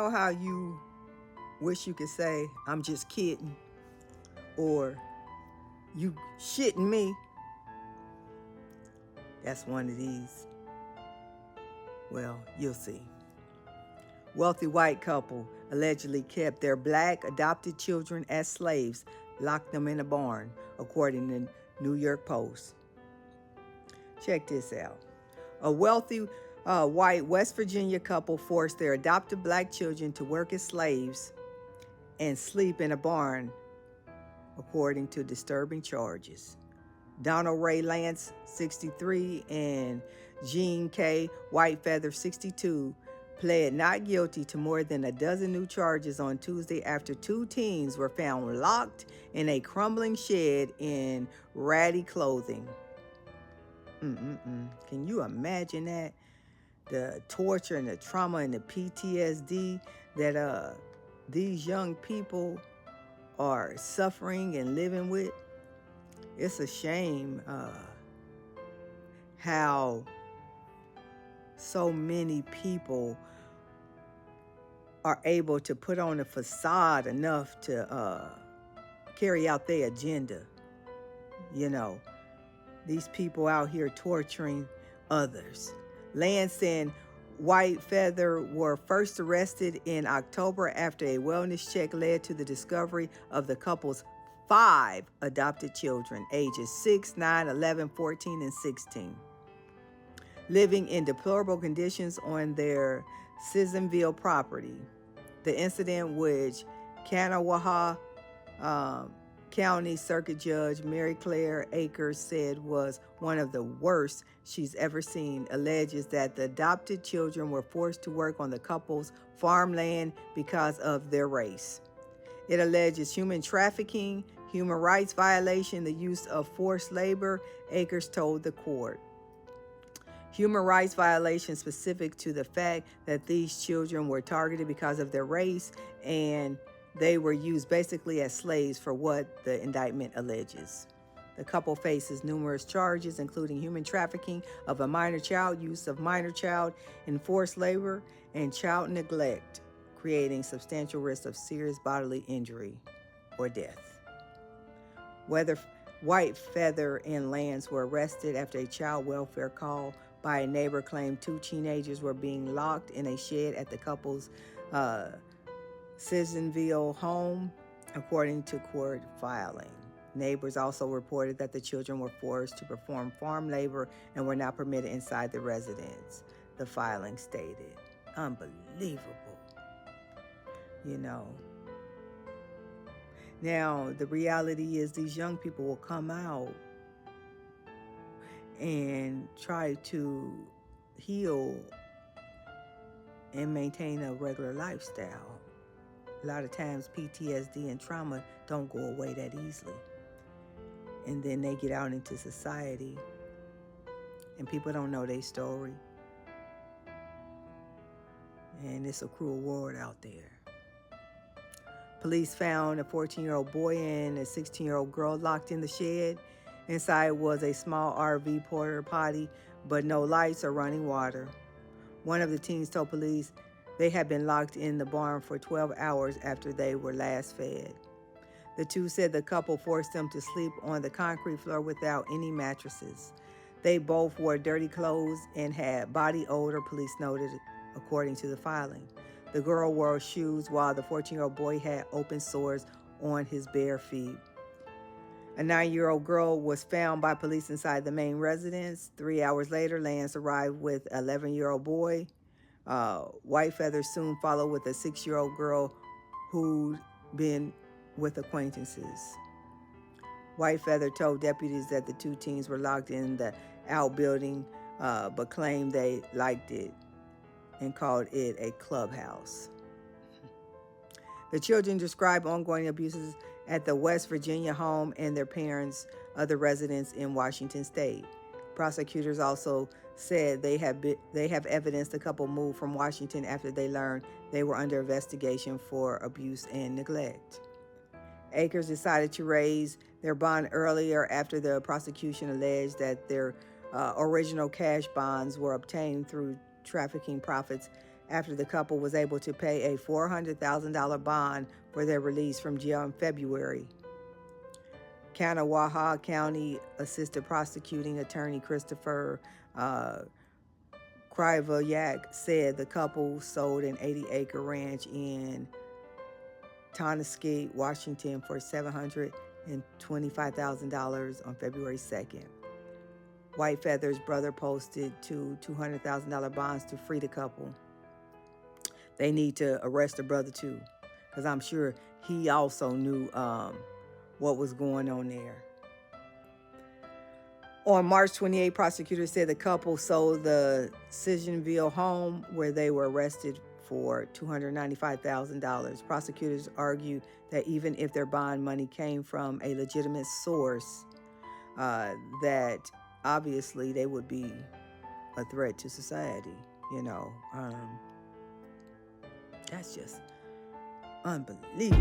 know how you wish you could say, I'm just kidding, or you shitting me? That's one of these. Well, you'll see. Wealthy white couple allegedly kept their black adopted children as slaves, locked them in a barn, according to New York Post. Check this out. A wealthy white West Virginia couple forced their adopted black children to work as slaves and sleep in a barn, according to disturbing charges. Donald Ray Lance, 63, and Jean K. Whitefeather, 62, pled not guilty to more than a dozen new charges on Tuesday after two teens were found locked in a crumbling shed in ratty clothing. Can you imagine that? The torture and the trauma and the PTSD that these young people are suffering and living with. It's a shame how so many people are able to put on a facade enough to carry out their agenda. You know, these people out here torturing others. Lance and Whitefeather were first arrested in October after a wellness check led to the discovery of the couple's 5 adopted children, ages 6, 9, 11, 14, and 16, living in deplorable conditions on their Sissonville property. The incident, which Kanawha County Circuit Judge Mary Claire Akers said was one of the worst she's ever seen, alleges that the adopted children were forced to work on the couple's farmland because of their race. It alleges human trafficking, human rights violation, the use of forced labor, Akers told the court. Human rights violations specific to the fact that these children were targeted because of their race and they were used basically as slaves for what the indictment alleges. The couple faces numerous charges, including human trafficking of a minor child, use of minor child in forced labor, and child neglect, creating substantial risk of serious bodily injury or death. Whether Whitefeather and Lance were arrested after a child welfare call by a neighbor claimed 2 teenagers were being locked in a shed at the couple's Sissonville home, according to court filing. Neighbors also reported that the children were forced to perform farm labor and were not permitted inside the residence, the filing stated. Unbelievable. You know. Now, the reality is these young people will come out and try to heal and maintain a regular lifestyle. A lot of times PTSD and trauma don't go away that easily. And then they get out into society and people don't know their story. And it's a cruel world out there. Police found a 14-year-old boy and a 16-year-old girl locked in the shed. Inside was a small RV porta potty, but no lights or running water. One of the teens told police they had been locked in the barn for 12 hours after they were last fed. The two said the couple forced them to sleep on the concrete floor without any mattresses. They both wore dirty clothes and had body odor, police noted, according to the filing. The girl wore shoes while the 14-year-old boy had open sores on his bare feet. A 9-year-old girl was found by police inside the main residence. 3 hours later, Lance arrived with an 11-year-old boy. Whitefeather soon followed with a 6-year-old girl who'd been with acquaintances. Whitefeather told deputies that the 2 teens were locked in the outbuilding, but claimed they liked it and called it a clubhouse. The children described ongoing abuses at the West Virginia home and their parents' other residents in Washington state. Prosecutors also said they have evidence the couple moved from Washington after they learned they were under investigation for abuse and neglect. Akers decided to raise their bond earlier after the prosecution alleged that their original cash bonds were obtained through trafficking profits after the couple was able to pay a $400,000 bond for their release from jail in February. Kanawha County Assistant Prosecuting Attorney Christopher Krivyak said the couple sold an 80-acre ranch in Tonasket, Washington for $725,000 on February 2nd. Whitefeather's brother posted two $200,000 bonds to free the couple. They need to arrest the brother too, because I'm sure he also knew what was going on there. On March 28, prosecutors said the couple sold the Sissionville home where they were arrested for $295,000. Prosecutors argued that even if their bond money came from a legitimate source, that obviously they would be a threat to society. That's just unbelievable.